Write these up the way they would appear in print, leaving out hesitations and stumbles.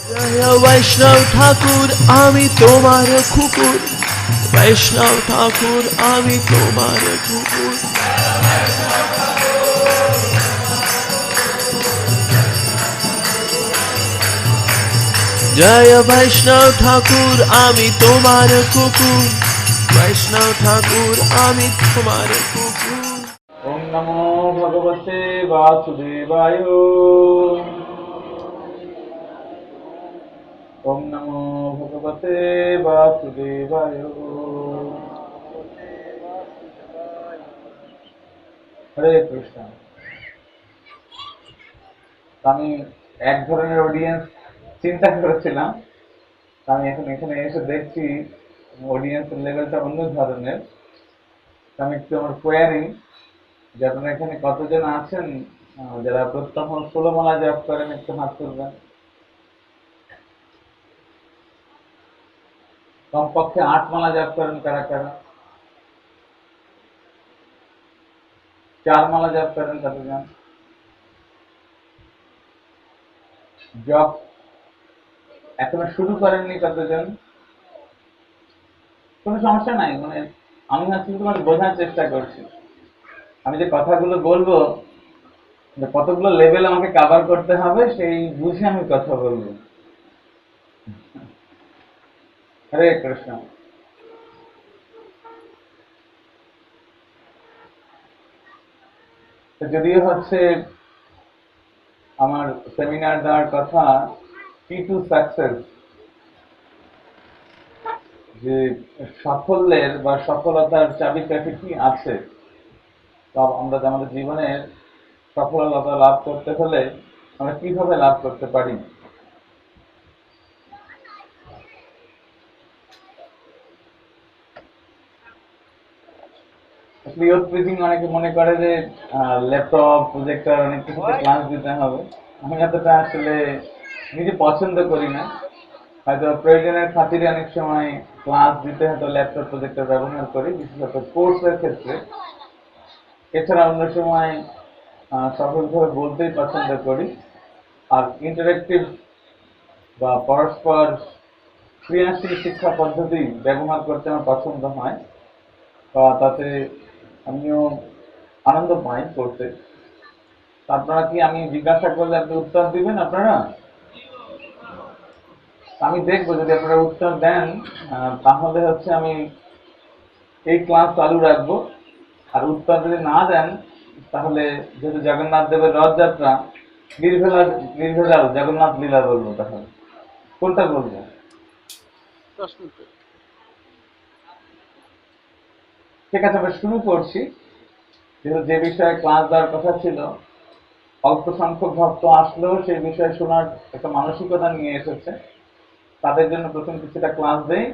জয় বৈষ্ণব ঠাকুর আমি তোমার কুকুর, বৈষ্ণব ঠাকুর আমি তোমার কুকুর। জয় বৈষ্ণব ঠাকুর আমি তোমার কুকুর, বৈষ্ণব ঠাকুর আমি তোমার কুকুর। ওম নমো ভগবতে বাসুদেবায়। ওম নমো ভগবতে বাসুদেবায়। হরে কৃষ্ণ। আমি এক ধরনের অডিয়েন্স চিন্তা করেছিলাম, আমি এখন এখানে এসে দেখছি অডিয়েন্সের লেভেলটা অন্য ধরনের। আমি একটু আমার কোয়ারি যে আপনারা এখানে কতজন আছেন যারা প্রত্যহ 16 মালা জপ করেন, একটু হাত তুলবেন। কমপক্ষে 8 মালা জপ করেন কারা কারা? 4 মালা জপ করেন কতজন? জপ এখনো শুরু করেননি কতজন? কোনো সমস্যা নাই, মানে আমি হচ্ছে তোমার বোঝার চেষ্টা করছি। আমি যে কথাগুলো বলবো, কতগুলো লেভেল আমাকে কভার করতে হবে সেই বুঝে আমি কথা বলবো। হরে কৃষ্ণ। যদিও হচ্ছে আমার সেমিনার দেওয়ার কথা কি টু সাকসেস, যে সাফল্যের বা সফলতার চাবিকাঠি কি আছে, সব আমরা আমাদের জীবনের সফলতা লাভ করতে হলে আমরা কিভাবে লাভ করতে পারি। অনেকে মনে করে যে ল্যাপটপ প্রজেক্টর অনেক কিছুতে ক্লাস দিতে হবে। আমি এতটা আসলে নিজে পছন্দ করি না। হয়তো প্রয়োজনের খাতিরে অনেক সময় ক্লাস দিতে হয়তো ল্যাপটপ প্রজেক্টর ব্যবহার করি, বিশেষত কোর্সের ক্ষেত্রে। এছাড়া অন্য সময় সফলভাবে বলতেই পছন্দ করি। আর ইন্টারেক্টিভ বা পরস্পর ক্রিয়াশীল শিক্ষা পদ্ধতি ব্যবহার করতে আমার পছন্দ হয়, তাতে আমিও আনন্দ পাই করতে। আপনারা কি আমি জিজ্ঞাসা করলে আপনি উত্তর দিবেন আপনারা? আমি দেখবো যদি আপনারা উত্তর দেন, তাহলে হচ্ছে আমি এই ক্লাস চালু রাখবো। আর উত্তর যদি না দেন, তাহলে যেহেতু জগন্নাথ দেবের রথযাত্রা, নির্ভেজাল জগন্নাথ লীলা বলবো। তাহলে কোনটা বলবো? ঠিক আছে, আমরা শুরু করছি। যেহেতু যে বিষয়ে ক্লাস দেওয়ার কথা ছিল, অল্প সংখ্যক ভক্ত আসলেও সেই বিষয়ে শোনার একটা মানসিকতা নিয়ে এসেছে, তাদের জন্য প্রথম কিছুটা ক্লাস দেই,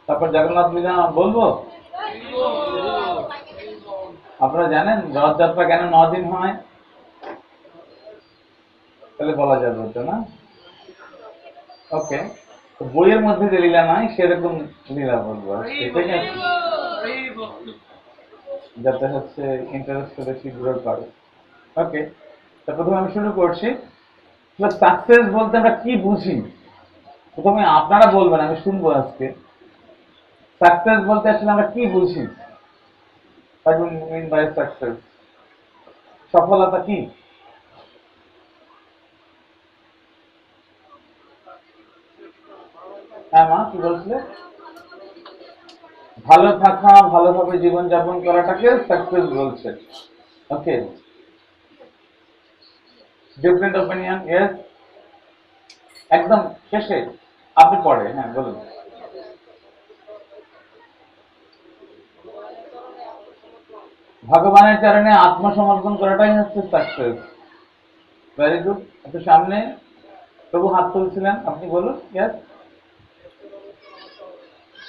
তারপর জগন্নাথ লীলা বলবো। আপনারা জানেন রথযাত্রা কেন 9 দিন হয়? তাহলে বলা যাবে তো না? ওকে, বইয়ের মধ্যে যে লীলা নাই সেরকম লীলা বলবো, ঠিক আছে, যাতে হচ্ছে ইন্টারেস্ট বেশি গ্রো করে। ওকে, তা প্রথমে আমি শুরু করছি। সাকসেস বলতে আমরা কি বুঝি? প্রথমে আপনারা বলবেন, আমি শুনবো আজকে। সাকসেস বলতে আসলে আমরা কি বুঝি? What do you mean by success? সফলতা কি? হ্যাঁ মা, কি বলছিলে? ভালো থাকা, ভালোভাবে জীবনযাপন করাটাকে সাকসেস বলছে। ওকে, ডিফারেন্ট ওপিনিয়ন? ইয়েস, একদম শেষে আপনি পড়ে, হ্যাঁ বলুন। ভগবানের চরণে আত্মসমর্পণ করাটাই হচ্ছে সাকসেস। Very good. একটু সামনে প্রভু হাত তুলছিলেন, আপনি বলুন। ইয়েস,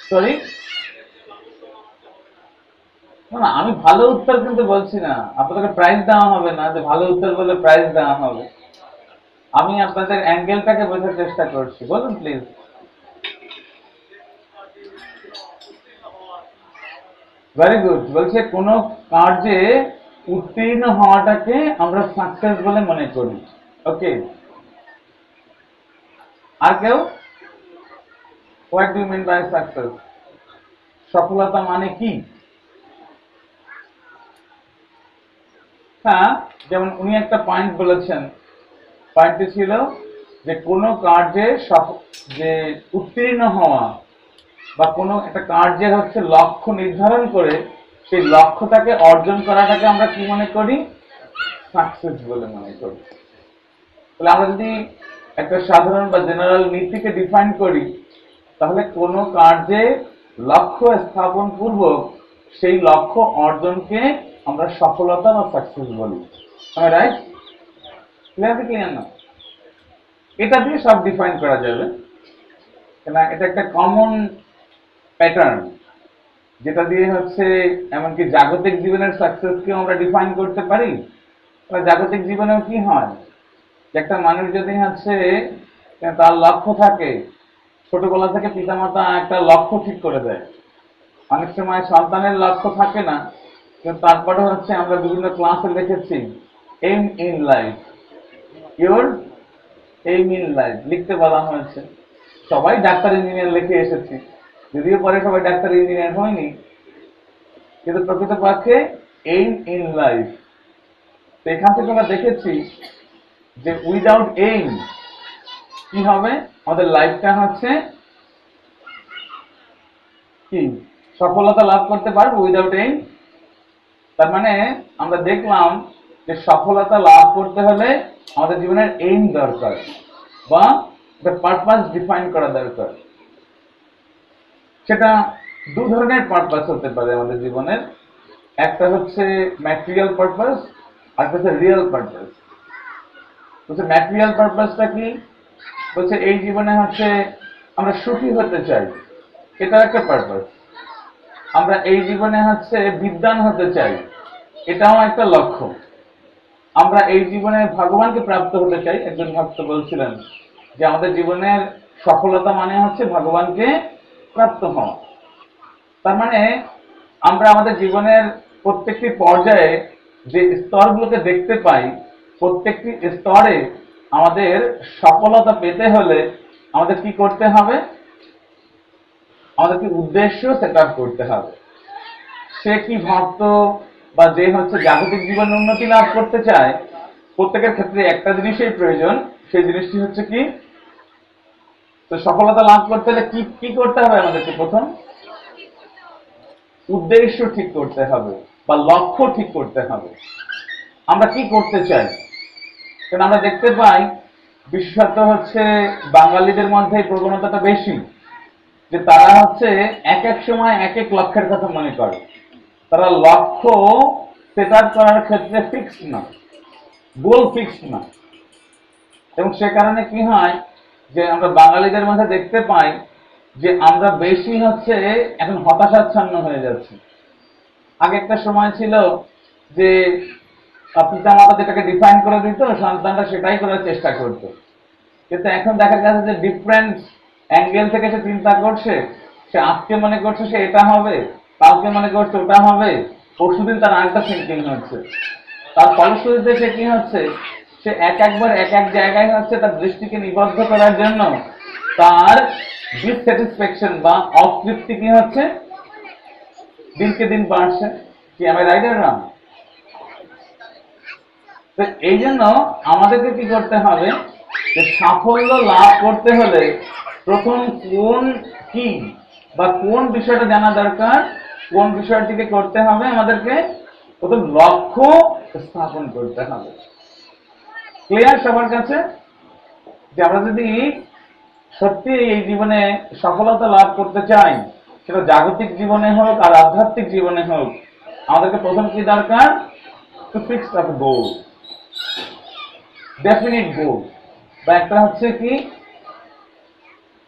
সরি, না আমি ভালো উত্তর কিন্তু বলছি না, আপনাদেরকে প্রাইজ দেওয়া হবে না যে ভালো উত্তর বলে প্রাইজ দেওয়া হবে। আমি আপনাদের অ্যাঙ্গেলটাকে বোঝার চেষ্টা করছি, বলুন প্লিজ। Very good. বলছে কোন কার্যে উত্তীর্ণ হওয়াটাকে আমরা সাকসেস বলে মনে করি। ওকে, আর কেউ? What do you mean by success? সফলতা মানে কি? হ্যাঁ, যেমন উনি একটা পয়েন্ট বলেছেন, পয়েন্টটি ছিল যে কোনো কার্যে যে উত্তীর্ণ হওয়া বা কোনো একটা কার্যের হচ্ছে লক্ষ্য নির্ধারণ করে সেই লক্ষ্যটাকে অর্জন করাটাকে আমরা কি মনে করি? সাকসেস বলে মনে করি। তাহলে আমরা যদি একটা সাধারণ বা জেনারেল নীতিকে ডিফাইন করি, তাহলে কোনো কার্যে লক্ষ্য স্থাপন পূর্বক সেই লক্ষ্য অর্জনকে আমরা সফলতা বা সাকসেস বলি। রাইট? ক্লিয়ার না? এটা দিয়ে সব ডিফাইন করা যাবে, কেন এটা একটা কমন প্যাটার্ন, যেটা দিয়ে হচ্ছে এমনকি জাগতিক জীবনের সাকসেসকেও আমরা ডিফাইন করতে পারি। জাগতিক জীবনেও কি হয়, যে একটা মানুষ যদি হচ্ছে তার লক্ষ্য থাকে, ছোটবেলা থেকে পিতামাতা একটা লক্ষ্য ঠিক করে দেয়। অনেক সময় সন্তানের লক্ষ্য থাকে না, কিন্তু তারপরে হচ্ছে আমরা বিভিন্ন ক্লাসে লিখেছি aim in life, your aim in life লিখতে বলা হয়েছে। সবাই ডাক্তার ইঞ্জিনিয়ার লিখে এসেছি, যদিও পরে সবাই ডাক্তার ইঞ্জিনিয়ার হয়নি, কিন্তু প্রকৃতপক্ষে এইম ইন লাইফ। তো এখান থেকে আমরা দেখেছি যে উইদাউট এইম কি হবে, আমাদের লাইফটা হচ্ছে কি সফলতা লাভ করতে পারবো উইদাউট এইম? তার মানে আমরা দেখলাম যে সফলতা লাভ করতে হলে আমাদের জীবনের এইম দরকার বা পারপাস ডিফাইন করা দরকার। সেটা দু ধরনের পারপাস হতে পারে আমাদের জীবনের, একটা হচ্ছে ম্যাটেরিয়াল পারপাস, আর একটা হচ্ছে রিয়েল পারপাস। বলছে ম্যাটেরিয়াল পারপাসটা কি? বলছে এই জীবনে হচ্ছে আমরা সুখী হতে চাই, এটা একটা পারপাস। আমরা এই জীবনে হচ্ছে বিদ্বান হতে চাই, এটাও একটা লক্ষ্য। আমরা এই জীবনে ভগবানকে প্রাপ্ত হতে চাই। একজন ভক্ত বলছিলেন যে আমাদের জীবনের সফলতা মানে হচ্ছে ভগবানকে প্রাপ্ত হওয়া। তার মানে আমরা আমাদের জীবনের প্রত্যেকটি পর্যায়ে যে স্তরগুলোকে দেখতে পাই, প্রত্যেকটি স্তরে আমাদের সফলতা পেতে হলে আমাদের কি করতে হবে? আমাদেরকে উদ্দেশ্য সেট আপ করতে হবে। সে কি ভক্ত বা যে হচ্ছে জাগতিক জীবন উন্নতি লাভ করতে চায়, প্রত্যেকের ক্ষেত্রে একটা জিনিসই প্রয়োজন, সেই জিনিসটি হচ্ছে কি? তো সফলতা লাভ করতে হলে কি কি করতে হবে? আমাদেরকে প্রথম উদ্দেশ্য ঠিক করতে হবে বা লক্ষ্য ঠিক করতে হবে। আমরা কি করতে চাই? কারণ আমরা দেখতে পাই বিশেষত হচ্ছে বাঙালিদের মধ্যে এই প্রবণতাটা বেশি, যে তারা হচ্ছে এক এক সময় এক এক লক্ষ্যের কথা মনে করে। তারা লক্ষ্য সেট আপ করার ক্ষেত্রে ফিক্সড না, গোল ফিক্সড না। এবং সে কারণে কি হয় যে আমরা বাঙালিদের মধ্যে দেখতে পাই যে আমরা বেশি হচ্ছে এখন হতাশাচ্ছন্ন হয়ে যাচ্ছি। আগে একটা সময় ছিল যে পিতা মাতা যেটাকে ডিফাইন করে দিত, সন্তানরা সেটাই করার চেষ্টা করত। কিন্তু এখন দেখা গেছে যে ডিফারেন্ট অ্যাঙ্গেল থেকে সে চিন্তা করছে। সে আজকে মনে করছে সে এটা হবে, কালকে মনে করছে ওটা হবে, পরশুদিন তার আরেকটা থিঙ্কিং হচ্ছে। তার ফলশ্রুতিতে সে কি হচ্ছে, সে একবার এক এক জায়গায় হচ্ছে তার দৃষ্টিকে নিবদ্ধ করার জন্য তার ডিসস্যাটিসফ্যাকশন বা অতৃপ্তি কি হচ্ছে, দিনকে দিন বাড়ছে। কি আমি রাইট আর রং? তো এই জন্য আমাদেরকে কি করতে হবে, যে সাফল্য লাভ করতে হলে প্রথম কোন কি বা কোন বিষয়টা জানা দরকার, কোন বিষয়টিকে করতে হবে, আমাদেরকে প্রথম লক্ষ্য স্থাপন করতে হবে। ক্লিয়ার সবার কাছে? যে আমরা যদি সত্যি এই জীবনে সফলতা লাভ করতে চাই, সেটা জাগতিক জীবনে হোক আর আধ্যাত্মিক জীবনে হোক, আমাদেরকে প্রথম কি দরকার? To fix up goal, definite goal, বা একটা হচ্ছে কি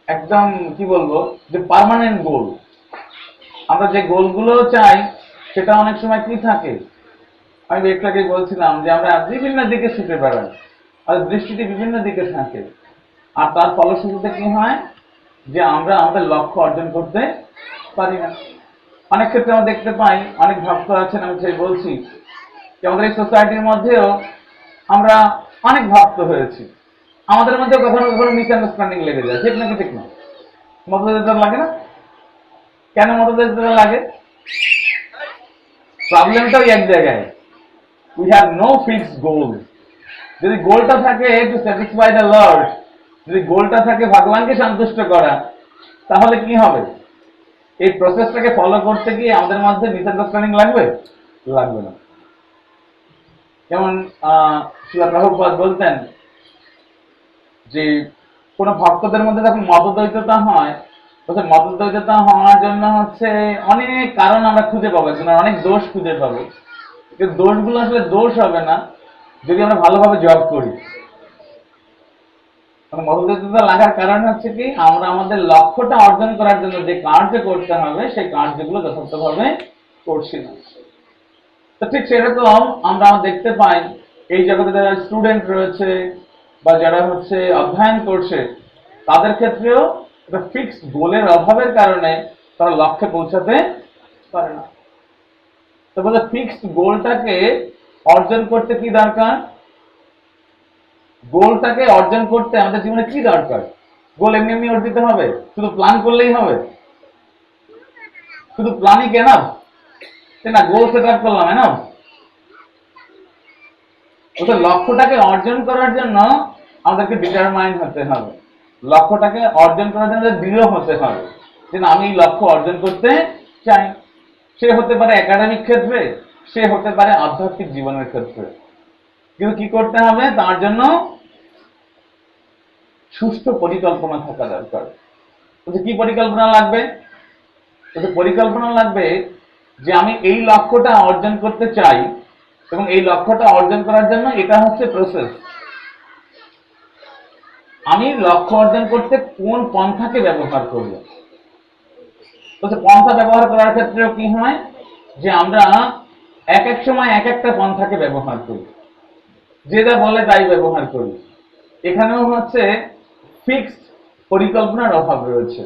একদম কি বলবো যে পার্মানেন্ট গোল। আমরা যে গোলগুলো চাই সেটা অনেক সময় কি থাকে, আমি একটু আগে বলছিলাম যে আমরা বিভিন্ন দিকে ছুটে বেড়াই, আর দৃষ্টিটি বিভিন্ন দিকে থাকে, আর তার ফলশ্রুতিতে কি হয় যে আমরা আমাদের লক্ষ্য অর্জন করতে পারি না। অনেক ক্ষেত্রে আমরা দেখতে পাই অনেক ভক্ত আছেন, আমি সেই বলছি যে আমাদের এই সোসাইটির মধ্যেও আমরা অনেক ভক্ত হয়েছি, আমাদের মধ্যে কখনো কখনো মিসআন্ডারস্ট্যান্ডিং লেগে যায়, ঠিক নাকি ঠিক না? মতভেদ লাগে না? কেন মতভেদ লাগে? প্রবলেমটাও এক জায়গায়, উই হ্যাভ নো ফিক্সড গোল। যদি গোলটা থাকে টু স্যাটিসফাই দ্য লর্ড, যদি গোলটা থাকে ভগবানকে সন্তুষ্ট করা, তাহলে কি হবে? এই প্রসেসটাকে ফলো করতে গিয়ে আমাদের মধ্যে মিসআন্ডারস্ট্যান্ডিং লাগবে? লাগবে না। যেমন শ্রীল প্রভুপাদ বলতেন যে কোন ভক্তদের মধ্যে যখন মতদ্বৈততা হয়, তখন মতদ্বৈততা হওয়ার জন্য হচ্ছে অনেক কারণ আমরা খুঁজে পাবো, অনেক দোষ খুঁজে পাবো, কিন্তু দোষগুলো আসলে দোষ হবে না যদি আমরা ভালোভাবে জব করি। মতদ্বৈততা লাগার কারণ হচ্ছে কি, আমরা আমাদের লক্ষ্যটা অর্জন করার জন্য যে কার্য করতে হবে সেই কার্যগুলো যথার্থভাবে করছি না। তো ঠিক সেরকম আমরা দেখতে পাই এই জগতে যারা স্টুডেন্ট রয়েছে বা যারা হচ্ছে অধ্যয়ন করছে, তাদের ক্ষেত্রেও একটা ফিক্সড গোলের অভাবের কারণে তারা লক্ষ্যে পৌঁছাতে পারে না। তো বলে ফিক্সড গোলটাকে অর্জন করতে কি দরকার? গোলটাকে অর্জন করতে আমাদের জীবনে কি দরকার? গোল এমনি এমনি অর্জিত হবে? শুধু প্ল্যান করলেই হবে? শুধু প্ল্যানই কেন না, গোল সেট আপ করলাম না, ওদের লক্ষ্যটাকে অর্জন করার জন্য আমাদেরকে ডিটারমাইন্ড হতে হবে। লক্ষ্যটাকে অর্জন করার জন্য দৃঢ় হতে হবে যে আমি এই লক্ষ্য অর্জন করতে চাই। সে হতে পারে একাডেমিক ক্ষেত্রে, সে হতে পারে আধ্যাত্মিক জীবনের ক্ষেত্রে। কিন্তু কি করতে হবে? তার জন্য সুষ্ঠু পরিকল্পনা থাকা দরকার। কি পরিকল্পনা লাগবে? পরিকল্পনা লাগবে যে আমি এই লক্ষ্যটা অর্জন করতে চাই এবং এই লক্ষ্যটা অর্জন করার জন্য এটা হচ্ছে প্রসেস। আমি লক্ষ্য অর্জন করতে কোন পন্থাকে ব্যবহার করব। পন্থা ব্যবহার করার ক্ষেত্রেও কি হয় যে আমরা এক এক সময় এক একটা পন্থাকে ব্যবহার করি, যে যা বলে তাই ব্যবহার করি। এখানেও হচ্ছে ফিক্সড পরিকল্পনার অভাব রয়েছে।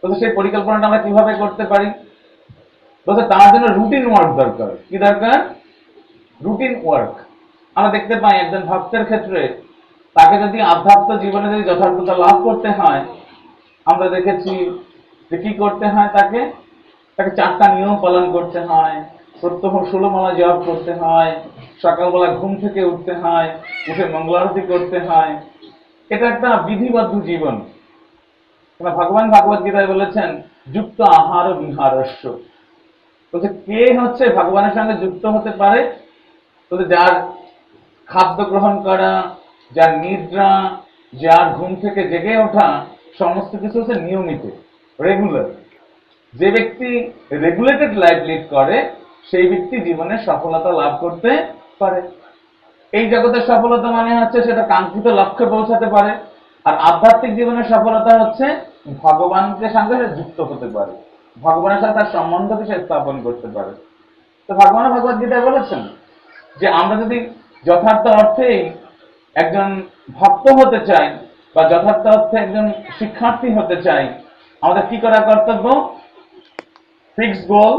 সেই পরিকল্পনাটা আমরা কিভাবে করতে পারি? তার জন্য রুটিন ওয়ার্ক দরকার। কি দরকার? Routine work. আমরা দেখতে পাই একজন ভক্তের ক্ষেত্রে তাকে যদি আধ্যাত্ম জীবনে যদি যথার্থতা লাভ করতে হয়, আমরা দেখেছি যে কি করতে হয়, তাকে 4টা নিয়ম পালন করতে হয়, প্রত্যহ 16 মালা জপ করতে হয়, সকালবেলা ঘুম থেকে উঠতে হয়, উঠে মঙ্গলারতি করতে হয়। এটা একটা বিধিবদ্ধ জীবন। ভগবান ভগবত গীতায় বলেছেন যুক্ত আহার বিহারস্য। কে হচ্ছে ভগবানের সঙ্গে যুক্ত হতে পারে? যার খাদ্য গ্রহণ করা, যার নিদ্রা, যার ঘুম থেকে জেগে ওঠা, সমস্ত কিছু হচ্ছে নিয়মিত, রেগুলার। যে ব্যক্তি রেগুলেটেড লাইফ লিড করে সেই ব্যক্তি জীবনে সফলতা লাভ করতে পারে। এই জগতের সফলতা মানে হচ্ছে সেটা কাঙ্ক্ষিত লক্ষ্যে পৌঁছাতে পারে। আর আধ্যাত্মিক জীবনের সফলতা হচ্ছে ভগবানকে সঙ্গে যুক্ত হতে পারে, ভগবানের সাথে তার সম্বন্ধকে সে স্থাপন করতে পারে। তো ভগবান ভগবত গীতায় বলেছেন যে আমরা যদি যথার্থ অর্থেই একজন ভক্ত হতে চাই বা যথার্থ অর্থে একজন শিক্ষার্থী হতে চাই, আমাদের কি করা কর্তব্য? ফিক্সড গোল,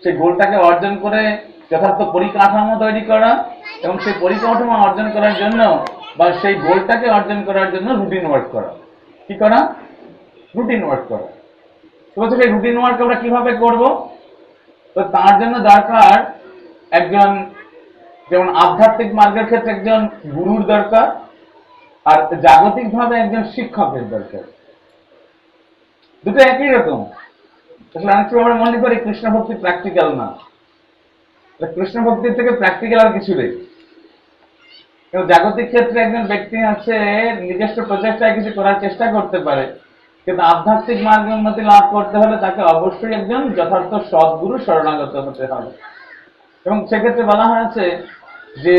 সেই গোলটাকে অর্জন করে যথার্থ পরিকাঠামো তৈরি করা এবং সেই পরিকাঠামো অর্জন করার জন্য বা সেই গোলটাকে অর্জন করার জন্য রুটিন ওয়ার্ক করা। কি করা? রুটিন ওয়ার্ক করা। সেই রুটিন ওয়ার্ক আমরা কিভাবে করব? তো তার জন্য দরকার একজন, যেমন আধ্যাত্মিক মার্গের ক্ষেত্রে একজন গুরুর দরকার, আর জাগতিক ভাবে একজন শিক্ষকের দরকার। দুটো একই রকম। অনেক সময় আমরা মনে করি কৃষ্ণ ভক্তি প্র্যাকটিক্যাল না। কৃষ্ণ ভক্তির থেকে প্র্যাকটিক্যাল আর কিছু নেই। জাগতিক ক্ষেত্রে একজন ব্যক্তি আছে নিজস্ব প্রচেষ্টায় কিছু করার চেষ্টা করতে পারে, কিন্তু আধ্যাত্মিক মার্গ উন্নতি লাভ করতে হলে তাকে অবশ্যই একজন যথার্থ সদ্গুরু শরণাগত হতে হবে। এবং সেক্ষেত্রে বলা হয়েছে যে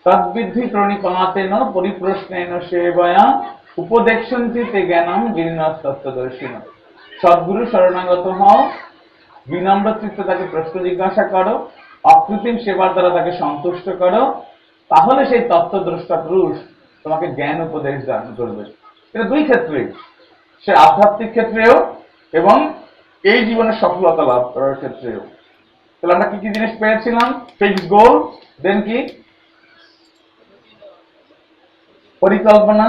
তদ্বিদ্ধি প্রণিপাতেন পরিপ্রশ্নেন সেবয়া উপদেক্ষন্তি তে জ্ঞানম গিরিণস্তত্ত্বদর্শিন। সদ্গুরু শরণাগত হও, বিনম্র চিত্তে তাকে প্রশ্ন জিজ্ঞাসা করো, অকৃত্রিম সেবার দ্বারা তাকে সন্তুষ্ট করো, তাহলে সেই তত্ত্বদ্রষ্টা পুরুষ তোমাকে জ্ঞান উপদেশ দান করবে। এটা দুই ক্ষেত্রেই, সে আধ্যাত্মিক ক্ষেত্রেও এবং এই জীবনের সফলতা লাভ করার ক্ষেত্রেও। তাহলে আমরা কি কি জিনিস পেয়েছিলাম? ফিক্সড গোল, দেন কি পরিকল্পনা,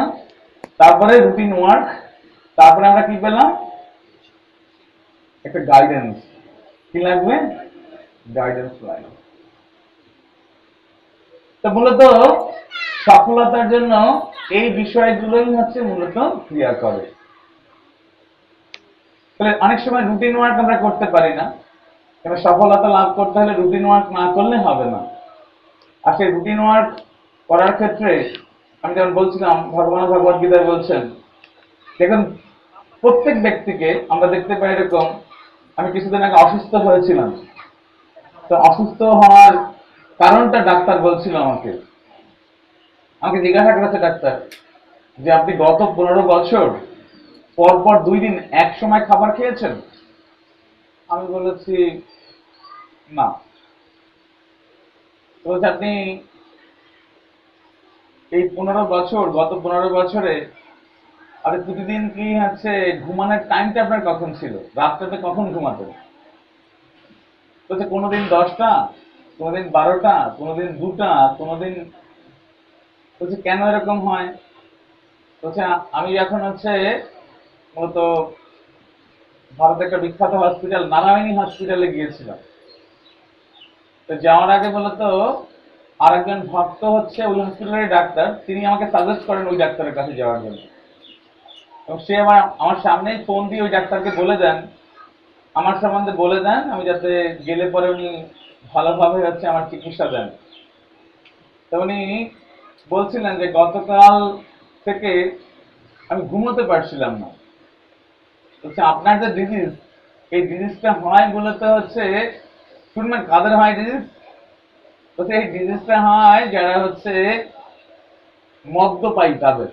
তারপরে রুটিন ওয়ার্ক, তারপরে আমরা কি পেলাম? একটা গাইডেন্স। কি লাগবে? গাইডেন্স লাগবে। তো মূলত সফলতার জন্য এই বিষয়গুলোই হচ্ছে মূলত ক্রিয়া করে। তাহলে অনেক সময় রুটিন ওয়ার্ক আমরা করতে পারি না, কারণ সফলতা লাভ করতে হলে রুটিন ওয়ার্ক না করলে হবে না। আর সেই রুটিন ওয়ার্ক করার ক্ষেত্রে আমি যেমন বলছিলাম, ভগবান ভগবদ গীতায় বলছেন, দেখুন প্রত্যেক ব্যক্তিকে আমরা দেখতে পাই এরকম। আমি কিছুদিন আগে অসুস্থ হয়েছিলাম, তো অসুস্থ হওয়ার কারণটা ডাক্তার বলছিল আমাকে আমাকে জিজ্ঞাসা করেছে ডাক্তার যে আপনি গত 15 বছর পর পর 2 দিন এক সময় খাবার খেয়েছেন? আমি বলেছি না। তো বলছে আপনি এই 15 বছর, গত 15 বছরে আপনি প্রতিদিন কি হচ্ছে ঘুমানোর টাইমটা আপনার কখন ছিল? রাত্রেতে কখন ঘুমাতেন? বলছে কোনোদিন 10টা, কোনোদিন 12টা, কোনোদিন 2টা, কোনোদিন। বলছে কেন এরকম হয়? বলছে আমি এখন হচ্ছে মূলত ভারতের একটা বিখ্যাত হসপিটাল নারায়ণী হসপিটালে গিয়েছিলাম। তো যাওয়ার আগে বলতো আর একজন ভক্ত হচ্ছে ওই হসপিটালের ডাক্তার, তিনি আমাকে সাজেস্ট করেন ওই ডাক্তারের কাছে যাওয়ার জন্য। এবং সে আমার সামনেই ফোন দিয়ে ওই ডাক্তারকে বলে দেন, আমার সম্বন্ধে বলে দেন, আমি যাতে গেলে পরে উনি ভালোভাবে হচ্ছে আমার চিকিৎসা দেন। তো উনি বলছিলেন যে গতকাল থেকে আমি ঘুমোতে পারছিলাম না। বলছে আপনার যে ডিজিজ, এই ডিজিজটা হয় মূলত হচ্ছে, শুনবেন কাদের হয় ডিজিজ? বলছে এই ডিজিজটা হয় যারা হচ্ছে মদ্যপায়ী তাদের।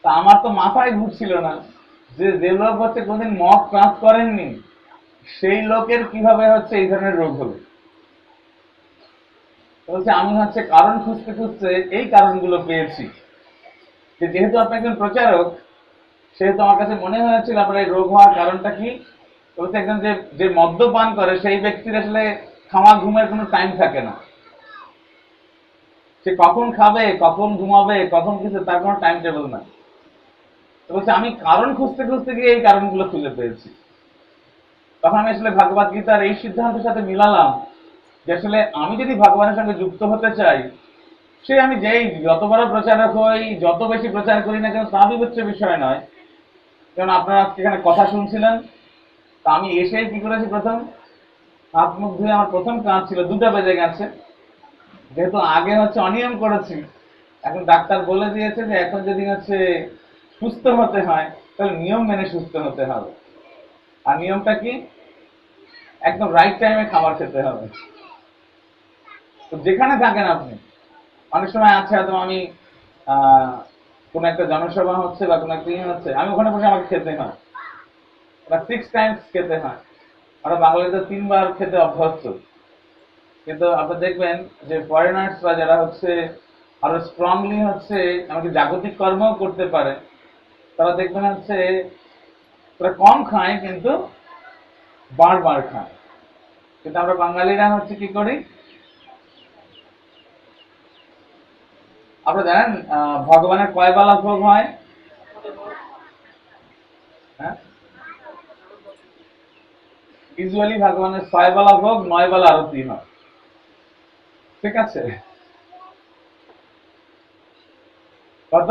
তা আমার তো মাথায় ঘুরছিল না যে যে লোক হচ্ছে কোনদিন মদ পান করেননি সেই লোকের কিভাবে হচ্ছে এই ধরনের রোগ হলো। বলছে আমি হচ্ছে কারণ খুঁজতে খুঁজতে এই কারণগুলো পেয়েছি, যে যেহেতু আপনি একজন প্রচারক, সেহেতু আমার কাছে মনে হয়েছিল আপনার এই রোগ হওয়ার কারণটা কি। বলছে একজন যে যে মদ্যপান করে সেই ব্যক্তির আসলে খাওয়া ঘুমের কোনো টাইম থাকে না, সে কখন খাবে, কখন ঘুমাবে, কখন কিছু, তার কোনো টাইম টেবিল না। তো বলছে আমি কারণ খুঁজতে খুঁজতে গিয়ে এই কারণগুলো খুঁজে পেয়েছি। তখন আমি আসলে ভগবদ গীতার এই সিদ্ধান্তের সাথে মিলালাম যে আসলে আমি যদি ভগবানের সঙ্গে যুক্ত হতে চাই, সে আমি যেই যত বড় প্রচারক হই, যত বেশি প্রচার করি না কেন, তা বিবেচ্য বিষয় নয়। যেমন আপনারা আজকে এখানে কথা শুনছিলেন, তা আমি এসেই কি করেছি, প্রথম হাত মুখ ধুয়ে আমার প্রথম কাজ ছিল, 2টা বেজে গেছে। যেহেতু আগে হচ্ছে অনিয়ম করেছি, এখন ডাক্তার বলে দিয়েছে যে এখন যদি হচ্ছে সুস্থ হতে হয় তাহলে নিয়ম মেনে সুস্থ হতে হবে। আর নিয়মটা কি? একদম রাইট টাইমে খাবার খেতে হবে। তো যেখানে থাকেন আপনি, অনেক সময় আছে হয়তো আমি কোন একটা জনসভা হচ্ছে বা কোন একটা ইয়ে হচ্ছে, আমি ওখানে বসে আমাকে খেতে হয়, বা 6 টাইমস খেতে হয়। আমরা বাঙালিতে 3বার খেতে অভ্যস্ত। কিন্তু আপনি দেখবেন যে ফরেনার্সরা যারা হচ্ছে আরো স্ট্রংলি হচ্ছে এমনকি জাগতিক কর্মও করতে পারে, তারা দেখবেন হচ্ছে তারা কম খায় কিন্তু বারবার খায়। কিন্তু আমরা বাঙালিরা হচ্ছে কি করি? আপনারা জানেন ভগবানের কয় বেলা ভোগ হয়? হ্যাঁ, ইউজুয়ালি ভগবানের 6 বেলা ভোগ, 9 বেলা আরতি হয়। ঠিক আছে? কত?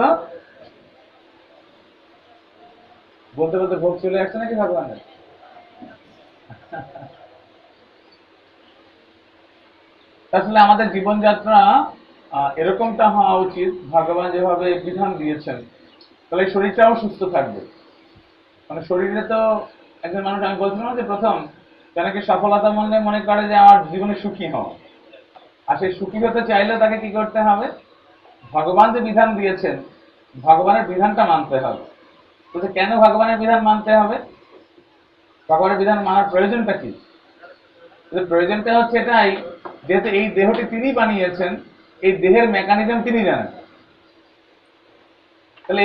বলতে বলতে ভোগ চলে আসছে নাকি ভগবানের? আসলে আমাদের জীবনযাত্রা এরকমটা হওয়া উচিত, ভগবান যেভাবে বিধান দিয়েছেন, তাহলে শরীরটাও সুস্থ থাকবে। মানে শরীরে তো একজন মানুষ, আমি বলছিলাম যে প্রথম যাকে সফলতা মনে মনে করে যে আমার জীবনে সুখী হওয়া, আর সেই সুখী হতে চাইলে তাকে কি করতে হবে? ভগবান যে বিধান দিয়েছেন, ভগবানের বিধানটা মানতে হবে। তো কেন ভগবানের বিধান মানতে হবে? ভগবানের বিধান মানার প্রয়োজনটা কি? প্রয়োজনটা হচ্ছে এটাই, যেহেতু এই দেহটি তিনি বানিয়েছেন, এই দেহের মেকানিজম তিনি জানেন। তাহলে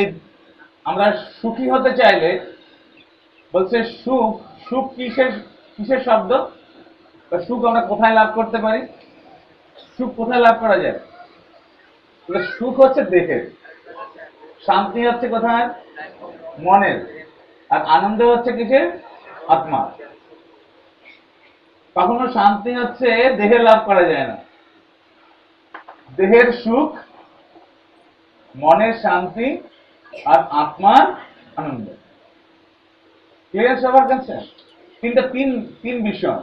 আমরা সুখী হতে চাইলে, বলছে সুখ, সুখ কিসের কিসের শব্দ? সুখ আমরা কোথায় লাভ করতে পারি? সুখ কোথায় লাভ করা যায়? তাহলে সুখ হচ্ছে দেহের, শান্তি হচ্ছে কোথায়? মনের। আর আনন্দ হচ্ছে কিসের? আত্মা। কখনো শান্তি হচ্ছে দেহে লাভ করা যায় না। দেহের সুখ, মনের শান্তি আর আত্মার আনন্দ। ক্লিয়ার সবার কাছে? তিনটা তিন তিন বিষয়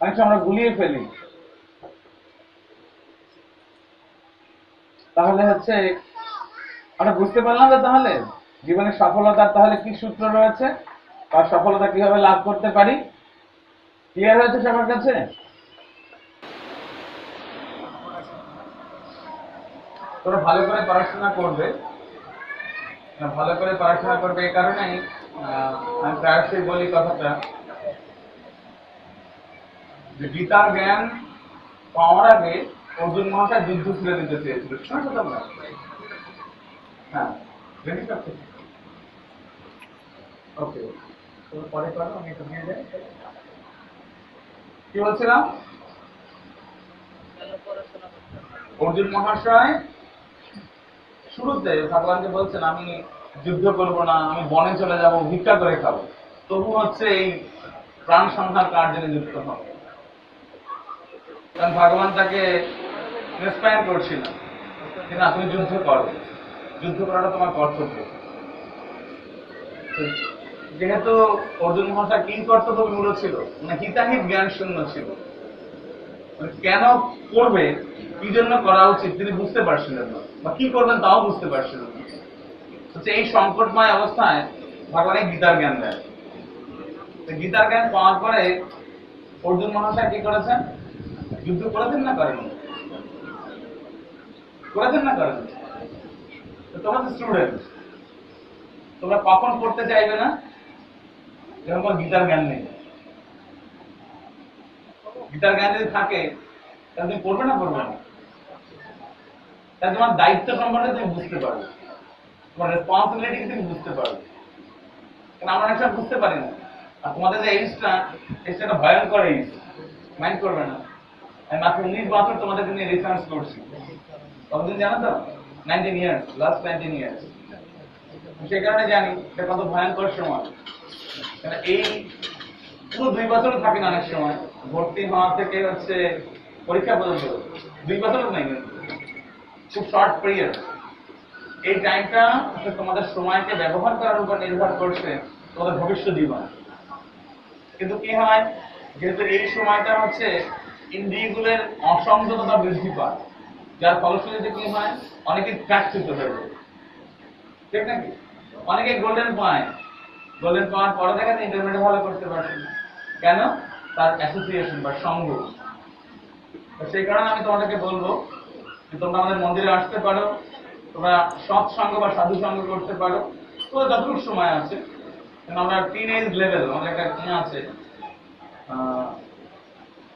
অনেক সময় আমরা গুলিয়ে ফেলি। তাহলে হচ্ছে আমরা বুঝতে পারলাম যে তাহলে জীবনের সফলতার তাহলে কি সূত্র রয়েছে, বা সফলতা কিভাবে লাভ করতে পারি। ক্লিয়ার হয়েছে সবার কাছে? তোমরা ভালো করে পড়াশোনা করবে, ভালো করে পড়াশোনা করবে এই কারণেই আমি প্রায়শই বলি কথাটা যে গীতার জ্ঞান পাওয়ার আগে অর্জুন মহাশয় যুদ্ধ ছেড়ে দিতে চেয়েছিল। শুনেছো তোমরা? হ্যাঁ, রেডি করতে। ওকে, তোমরা পরে করো, আমি একটু নিয়ে যাই। কি বলছিলাম? অর্জুন মহাশয় শুরুতে ভগবানকে বলছেন আমি যুদ্ধ করব না, আমি বনে চলে যাব, ভিক্ষা করে খাবো, তবু হচ্ছে এই প্রাণ সংহার কার্যে নিযুক্ত হবে। কারণ ভগবান তাকে ইন্সপায়ার করছিল যে না তুমি যুদ্ধ করো, যুদ্ধ করাটা তোমার কর্তব্য। যেহেতু অর্জুন মহাশয় কি কর্তব্য মূল ছিল, মানে হিতাহিত জ্ঞান শূন্য ছিল, কেন করবে, কি জন্য করা উচিত তিনি বুঝতে পারছিলেন না, বা কি করবেন তাও বুঝতে পারছিলেন না। হচ্ছে এই সংকটময় অবস্থায় ভগবানের গীতার জ্ঞান দেয়। গীতার জ্ঞান পাওয়ার পরে অর্জুন মহাশয় কি করেছেন? যুদ্ধ করেছেন না করেন? করেছেন না করেন? তোমরা স্টুডেন্ট, তোমরা কখন পড়তে চাইবে না? যখন গীতার জ্ঞান নেই। গীতার জ্ঞান যদি থাকে তাহলে তুমি পড়বে না, পড়বে না। তাহলে তোমার দায়িত্ব সম্পর্কে তুমি বুঝতে পারবে, তোমার রেসপন্সিবিলিটি তুমি বুঝতে পারবে। কারণ আমরা অনেক সময় বুঝতে পারি না। আর তোমাদের যে এইজটা, এটা একটা ভয়ঙ্কর এইজ, মাইন্ড করবে না। আমি মাত্র 19 বছর তোমাদেরকে নিয়ে রিসার্চ করছি। কতদিন জানো তো? 19 ইয়ার্স, লাস্ট 19 ইয়ার্স। সেই কারণে জানি এটা কত ভয়ঙ্কর সময়। কারণ এই পুরো 2 বছর থাকে না, অনেক সময় ভর্তি হওয়া থেকে হচ্ছে পরীক্ষা পর্যন্ত 2 বছর নাই, কিন্তু খুব শর্ট পিরিয়ড। এই টাইমটা তোমাদের সময়কে ব্যবহার করার উপর নির্ভর করছে তোমাদের ভবিষ্যৎ জীবন। কিন্তু কি হয়, যেহেতু এই সময়টা হচ্ছে ইন্দ্রিয়গুলোর অসংযমতা বৃদ্ধি পায়, যার ফলশ্রুতিতে কি হয়, অনেকে ট্র্যাকচ্যুত হয়ে যায়, ঠিক নাকি? অনেকে গোল্ডেন পায়, গোল্ডেন পাওয়ার পরে দেখা যায় ইন্টারমিডিয়েট ভালো করতে পারছে না। কেন? তার অ্যাসোসিয়েশন বা সঙ্গ। সেই কারণে আমি তোমাদেরকে বলবো যে তোমরা আমাদের মন্দিরে আসতে পারো, তোমরা সৎসঙ্গ বা সাধু সঙ্গ করতে পারো, তো যতটুকু সময় আছে। আমরা টিনেজ লেভেল, আমাদের একটা কি আছে,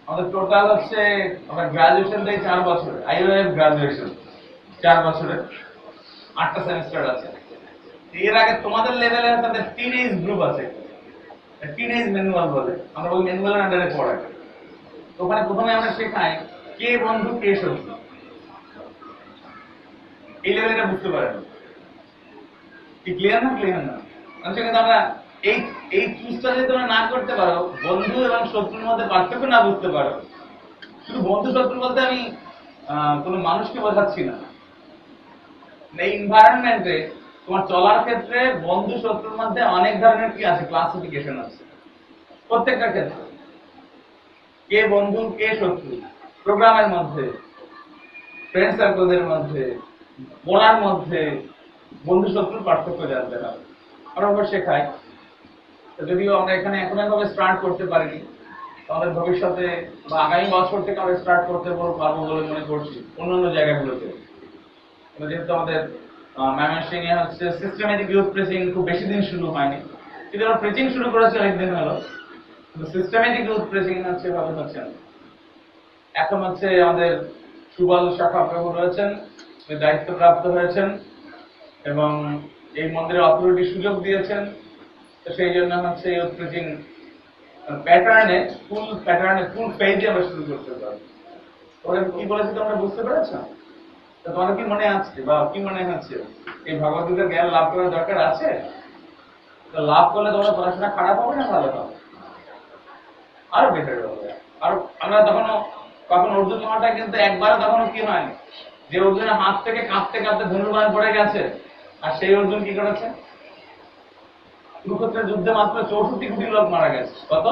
আমাদের টোটাল হচ্ছে আমরা গ্রাজুয়েশন দেই 4 বছরে, আইওএফ গ্রাজুয়েশন 4 বছরে 8টা সেমিস্টার আছে। এর আগে তোমাদের লেভেলে তাদের টিনেজ গ্রুপ আছে, টিনেজ ম্যানুয়াল বলে, আমরা ওই ম্যানুয়ালের আন্ডারে পড়াই। তো ওখানে প্রথমে আমরা শেখাই কে বন্ধু কে শত্রু, এই লেভেলটা বুঝতে পারেন। কি ক্লিয়ার না? ক্লিয়ার না? কিন্তু আমরা এই এই চুজটা যদি তোমরা না করতে পারো, বন্ধু এবং শত্রুর মধ্যে পার্থক্য না বুঝতে পারো, শুধু বন্ধু শত্রু বলতে আমি কোনো মানুষকে বোঝাচ্ছি না। এই এনভায়রনমেন্টে তোমার চলার ক্ষেত্রে বন্ধু শত্রুর মধ্যে অনেক ধরনের কি আছে, ক্লাসিফিকেশন আছে প্রত্যেকটা ক্ষেত্রে। কে বন্ধু কে শত্রু, প্রোগ্রামের মধ্যে, ফ্রেন্ড সার্কেলদের মধ্যে, পড়ার মধ্যে বন্ধু শত্রুর পার্থক্য জানতে হবে। আমরা ওপর শেখাই। যদিও আমরা এখানে এখন এভাবে স্টার্ট করতে পারিনি, আমাদের ভবিষ্যতে বা আগামী বছর থেকে আমরা স্টার্ট করতে পারবো বলে মনে করছি অন্যান্য জায়গাগুলোতে। যেহেতু আমাদের ময়মনসিংহে হচ্ছে সিস্টেমেটিক ইউথ প্রেসিং খুব বেশি দিন শুরু হয়নি, কিন্তু আমরা প্রেসিং শুরু করেছি অনেকদিন হলো, কিন্তু সিস্টেমেটিক ইউথ প্রেসিং হচ্ছে ভাবে হচ্ছে না। এখন হচ্ছে আমাদের সুবল শাখা প্রভু রয়েছেন, দায়িত্বপ্রাপ্ত হয়েছেন এবং এই মন্দিরের অথরিটি সুযোগ দিয়েছেন। তো সেই জন্য হচ্ছে ইউথ প্রেসিং প্যাটার্নে ফুল পেজে আমরা শুরু করতে পারবো। ওরা কি বলেছে তোমরা বুঝতে পেরেছো? তো তোমার কি মনে আছে বা কি মনে হচ্ছে এই ভগবদ্গীতার জ্ঞান লাভ করার দরকার আছে? তো লাভ করলে তোমার পড়াশোনা খারাপ হবে না ভালো হবে? আরো বেটার হবে। আর আমরা কখন অর্জুন মহাটা কিন্তু একবারও তখনও কি হয় যে অর্জুনের হাত থেকে কাঁপতে কাঁপতে ধনুর্বাণ পড়ে গেছে, আর সেই অর্জুন কি করেছে? কুরুক্ষেত্রের যুদ্ধে মাত্র 64 কোটি লোক মারা গেছে। কত?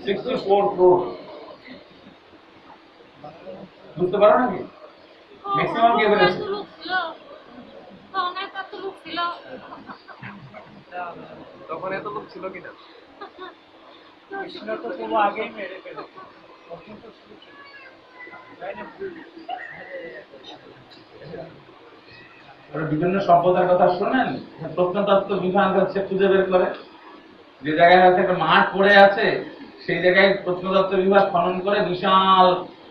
64 crore। বুঝতে পারো নাকি? ম্যাক্সিমাম কে বেড়েছে? তখন এত লোক ছিল কিনা? বিভিন্ন সভ্যতার কথা শোনেন, প্রত্নতত্ত্ব বিভাগ হচ্ছে খুঁজে বের করে যে জায়গায় হয়তো একটা মাঠ পড়ে আছে, সেই জায়গায় প্রত্নতত্ত্ব বিভাগ খনন করে বিশাল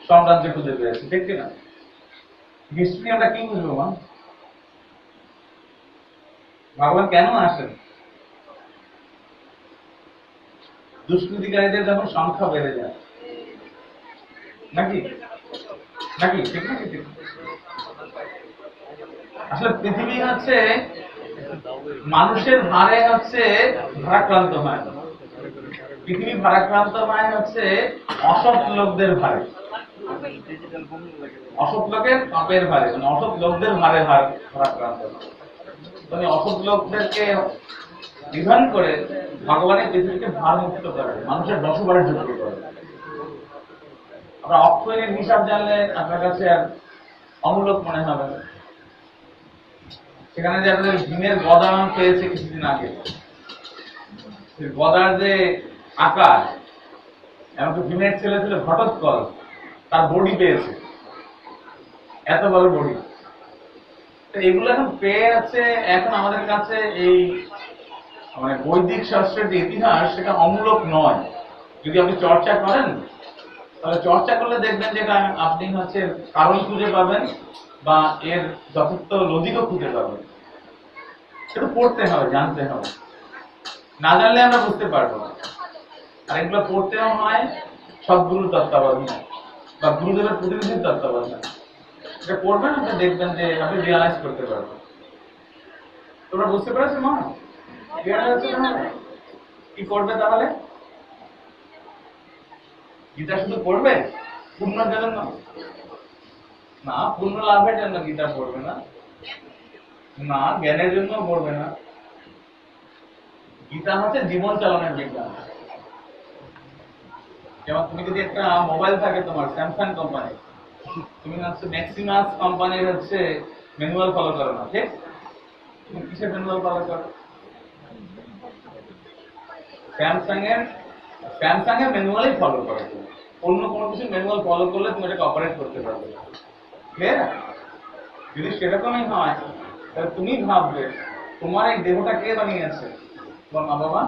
সাম্রাজ্য খুঁজে পেয়েছে, ঠিক কিনা? হিস্ট্রি আমরা কি বুঝবো মা? ভগবান কেন আসেন? দুষ্কৃতিকারীদের যখন সংখ্যা বেড়ে যায়, নাকি নাকি ঠিক নাকি ঠিক? আসলে পৃথিবী হচ্ছে মানুষের ভারে হচ্ছে ভারাক্রান্ত হয়। পৃথিবী ভারাক্রান্ত হয় হচ্ছে অসৎ লোকদের ভারে, অসৎ লোকের পাপের ভারে, মানে অসৎ লোকদের ভারে ভারাক্রান্ত। মানে অসৎ লোকদেরকে বিধান করে ভগবানের পৃথিবীকে ভার মুক্ত করে, মানুষের বসবাসের যোগ্য করে। আমরা অক্ষরের হিসাব জানলে আপনার কাছে আর অমূলক মনে হবে না। সেখানে যে আপনাদের ভীমের গদা পেয়েছে কিছুদিন আগে, গদার যে আকার, এমনকি ভীমের ছেলে ছিল ঘটোৎকচ, তার বডি পেয়েছে, এত বড় বডি। এগুলো এখন পেয়ে আছে, এখন আমাদের কাছে এই মানে বৈদিক শাস্ত্রের যে ইতিহাস, সেটা অমূলক নয়। যদি আপনি চর্চা করেন, তাহলে চর্চা করলে দেখবেন যে আপনি হচ্ছে কারণ খুঁজে পাবেন বা এর যথার্থ লজিকও খুঁজে পাবেন। সেটা পড়তে হবে, জানতে হবে, না জানলে আমরা বুঝতে পারবো না। আর এগুলো পড়তেও হয় সদ্গুরুর তত্ত্বাবধানে বা গুরুদেবের প্রতিনিধির তত্ত্বাবধানে। এটা পড়বেন, আপনি দেখবেন যে আপনি রিয়ালাইজ করতে পারবেন। তোমরা বুঝতে পেরেছো মা? কি করবে তাহলে? গীতা শুধু পড়বে পূর্ণর জন্য না, পূর্ণ লাভের জন্য গীতা পড়বে না, না জ্ঞানের জন্য পড়বে না। গীতা হচ্ছে জীবন চালানোর বিজ্ঞান। যেমন তুমি যদি একটা মোবাইল থাকে তোমার স্যামসাং কোম্পানি, তুমি হচ্ছে ম্যাক্সিমাস কোম্পানির হচ্ছে ম্যানুয়াল ফলো করো না, ঠিক? তুমি কিসের ম্যানুয়াল ফলো করো? স্যামসাং এর ম্যানুয়ালই ফলো করো। অন্য কোনো কিছু ম্যানুয়াল ফলো করলে তুমি এটাকে অপারেট করতে পারবে না। ক্লিয়ার? যদি সেরকমই হয়, তাহলে তুমি ভাববে তোমার এই দেহটা কে বানিয়েছে? তোমার মা বাবা?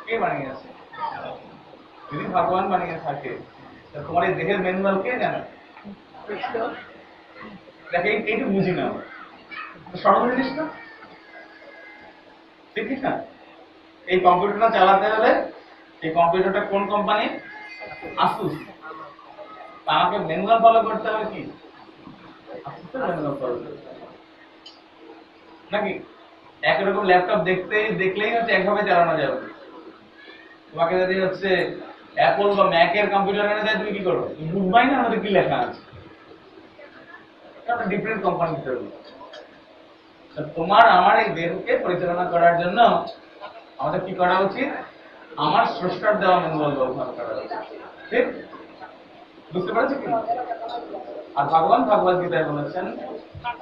কে বানিয়েছে? যদি ভগবান বানিয়ে থাকে, তাহলে তোমার এই দেহের ম্যানুয়াল কে জানে? দেখে এইটু বুঝি না, সরল জিনিস না, ঠিক না? এই কম্পিউটারটা চালাতে হলে, এই কম্পিউটারটা কোন কোম্পানি? আসুস। আমাকে ম্যানুয়াল ফলো করতে হবে কি? আসুসের ম্যানুয়াল ফলো করতে হবে নাকি? একরকম ল্যাপটপ দেখলেই হচ্ছে একভাবে চালানো যাবে। তোমাকে যদি হচ্ছে অ্যাপল বা ম্যাকের কম্পিউটার এনে দেয়, তুমি কি করবে? তুমি বুঝবাই না আমাদের কি লেখা আছে। এটা ডিফারেন্ট কোম্পানি দিতে হবে। তোমার আমার এই দেহকে পরিচালনা করার জন্য আমাদের কি করা উচিত? আমার স্রষ্টার দেওয়া ম্যানুয়াল ব্যবহার করা উচিত, ঠিক? বুঝতে পারছি কি? আর ভগবান ভগবদ গীতায় বলেছেন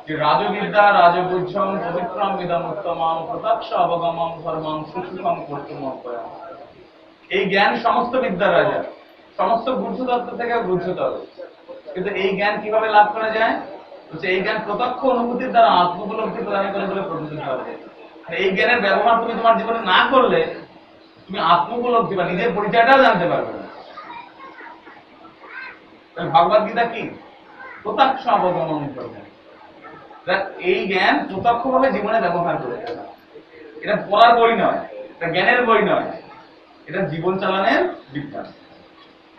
যে রাজবিদ্যা রাজবুদ্ধম পবিত্রম বিদম উত্তমম প্রত্যক্ষ অবগমম ধর্মম সুসুখম কর্তুম অভ্যয়ম। এই জ্ঞান সমস্ত বিদ্যার রাজা, সমস্ত বুদ্ধতত্ত্ব থেকে বুদ্ধতর। কিন্তু এই জ্ঞান কিভাবে লাভ করা যায়? এই জ্ঞান প্রত্যক্ষ অনুভূতির দ্বারা আত্মোপলব্ধি প্রদান করে বলে প্রতিষ্ঠিত হবে। এই জ্ঞানের ব্যবহার তুমি তোমার জীবনে না করলে তুমি আত্মোপলব্ধি বা নিজের পরিচয়টাও জানতে পারবে না। ভগবদ গীতা কি? প্রত্যক্ষ অবগমন করবে। এই জ্ঞান প্রত্যক্ষভাবে জীবনে ব্যবহার করতে হবে। এটা পড়ার বই নয়, এটা জ্ঞানের বই নয়, এটা জীবন চালানোর বিজ্ঞান।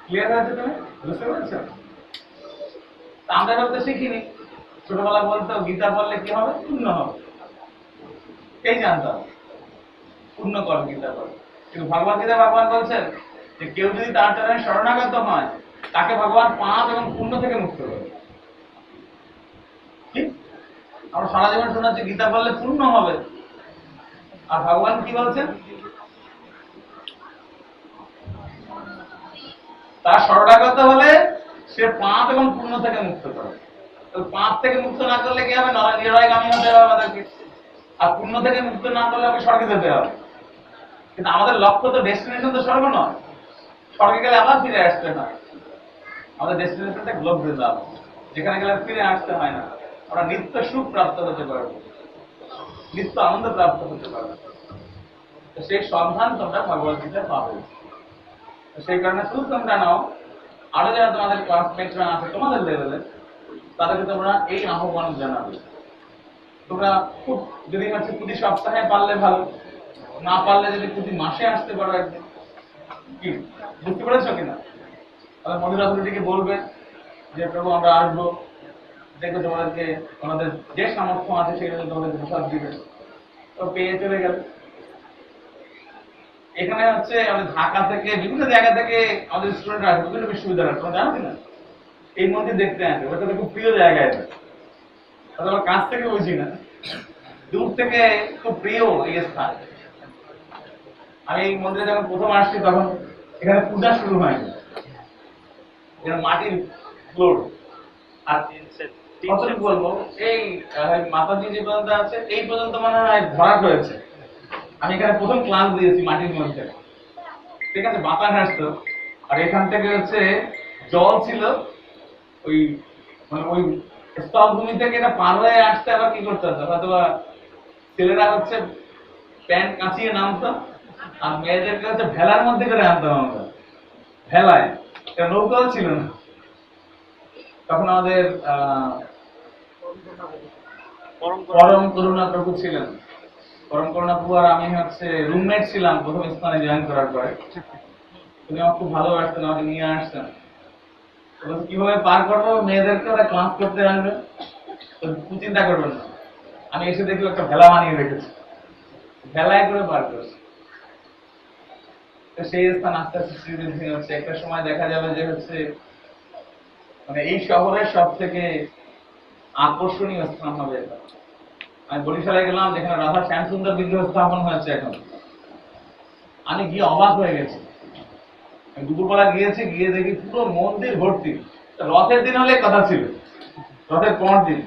ক্লিয়ার হয়েছে? তুমি বুঝতে পারছো? তা আমরা এভাবে তো শিখিনি। ছোটবেলা বলতো গীতা পড়লে কি হবে? পূর্ণ হবে। এই জানতাম পূর্ণ কর গীতা পড়ে। কিন্তু ভগবত গীতা ভগবান বলছেন যে কেউ যদি তার চরণে শরণাগত হয় তাকে ভগবান পাপ এবং পুণ্য থেকে মুক্ত করে। ঠিক? আমরা সারা জীবন শোনাচ্ছি গীতা পড়লে পূর্ণ হবে, আর ভগবান কি বলছেন? তার শরণাগত হলে সে পাপ এবং পুণ্য থেকে মুক্ত করে। পাপ থেকে মুক্ত না করলে কি হবে? নিরয়গামী হতে হবে আমাদেরকে, আর পুণ্য থেকে মুক্ত না করলে আমাকে স্বর্গে যেতে হবে। কিন্তু আমাদের লক্ষ্য তো, ডেস্টিনেশন তো স্বর্গ নয়। স্বর্গে গেলে আবার ফিরে আসতে হয়। আমাদের ডেস্টিনেশনটা গ্লোব বৃন্দাবন, যেখানে গেলে ফিরে আসতে হয় না। আমরা নিত্য সুখ প্রাপ্ত হতে পারবো, নিত্য আনন্দ প্রাপ্ত হতে পারবো। সেই সন্ধান তোমরা ভগবদ্গীতা পাবে। সেই কারণে শুধু তোমরা নাও, আরো যারা তোমাদের ক্লাসমেটরা আছে তোমাদের লেভেলে, তাদেরকে তোমরা এই আহ্বান জানাবে। তোমরা খুব যদি হচ্ছে প্রতি সপ্তাহে পারলে ভালো, না পারলে যদি প্রতি মাসে আসতে পারো একদিন। কি বুঝতে পেরেছো কিনা? তাহলে মধুর অথরিটিকে বলবে যে প্রভু আমরা আসবো, দেখবে তোমাদেরকে আমাদের যে সামর্থ্য আছে সেগুলো তোমাদের প্রসাদ দিবে। তো পেয়ে চলে গেলে। এখানে হচ্ছে আমাদের ঢাকা থেকে বিভিন্ন জায়গা থেকে আমাদের স্টুডেন্টরা আসবে, বিভিন্ন বিশ্ববিদ্যালয়, তোমরা জানো কিনা? এই মন্দির দেখতে আসবে, ওটা তো খুব প্রিয় জায়গা। এটা আমার কাছ থেকে বুঝি না, দূর থেকে খুব প্রিয় এই স্থান। আমি এই মন্দিরে যখন প্রথম আসছি তখন এখানে পূজা শুরু হয়নি, এখানে মাটির ফ্লোর। আর কতটুকু বলবো, এই মাতাজি যে পর্যন্ত আছে এই পর্যন্ত মনে হয় ভরাট হয়েছে। আমি এখানে প্রথম ক্লাস দিয়েছি মাটির মধ্যে, ঠিক আছে, বাতাস আসতো। আর এখান থেকে হচ্ছে জল ছিল, ওই মানে ওই স্থলভূমি থেকে এটা পার হয়ে আসতে আবার কি করতে হতো, হয়তো ছেলেরা হচ্ছে প্যান্ট কাঁচিয়ে নামতো, আর মেয়েদেরকে হচ্ছে ভেলার মধ্যে করে আনতাম আমরা, ভেলায়। এটা নৌকাও ছিল না তখন। আমাদের পরম করুণা প্রভু ছিলেন। পরম করুণা প্রভু আর আমি হচ্ছে রুমমেট ছিলাম প্রথম স্থানে জয়েন করার পরে। তুমি আমাকে খুব ভালোবাসতেন, আমাকে নিয়ে আসতেন। কিভাবে পার করবো, মেয়েদেরকে ওরা ক্লাস করতে আসবে, চিন্তা করবেন না। আমি এসে দেখি একটা ভেলা বানিয়ে রেখেছি, ভেলায় করে পার করছি। সেই স্থান আস্তে আস্তে শ্রীবৃদ্ধি হচ্ছে। একটা সময় দেখা যাবে যে হচ্ছে মানে এই শহরের সব থেকে আকর্ষণীয় স্থান হবে এটা। আমি বরিশালে গেলাম, যেখানে রাধা শ্যাম সুন্দর বিগ্রহ স্থাপন হয়েছে এখন। আমি গিয়ে অবাক হয়ে গেছি। দুপুরবেলা গিয়েছি, গিয়ে দেখি পুরো মন্দির ভর্তি। রথের দিন হলে কথা ছিল, রথের পরের দিন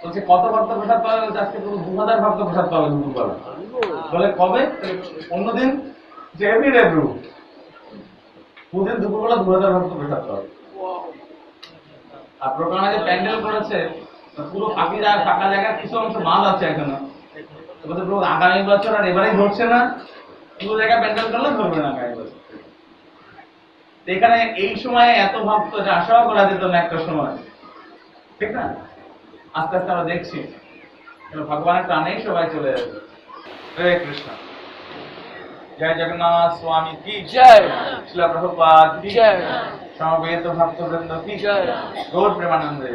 বলছে কত ভক্ত প্রসাদ পাবে, বলছে আজকে পুরো 2000 ভক্ত প্রসাদ পাবে দুপুরবেলা। বলে কবে? অন্যদিন যে এভরিডে প্রভু, প্রতিদিন দুপুরবেলা 2000 ভক্ত প্রসাদ পাবে। আর প্রোগ্রামে যে প্যান্ডেল করেছে পুরো ফাঁকি জায়গা, ফাঁকা জায়গার কিছু অংশ মাল আছে এখনো। বলছে প্রভু আগামী বছর আর এবারেই ধরছে না, পুরো জায়গা প্যান্ডেল করলে ধরবে না আগামী বছর। এখানে এই সময়ে এত ভক্ত যে আশাও করা যেত না একটা সময়, ঠিক না? আস্তে আস্তে আমরা দেখছি ভগবানের টানেই সবাই চলে যাবে। হরে কৃষ্ণ। জয় জগন্নাথ স্বামী কি জয়, শিলা প্রভুপাদ কি জয়, সমবেত ভক্তবৃন্দ কি জয়, গৌর প্রেমানন্দে।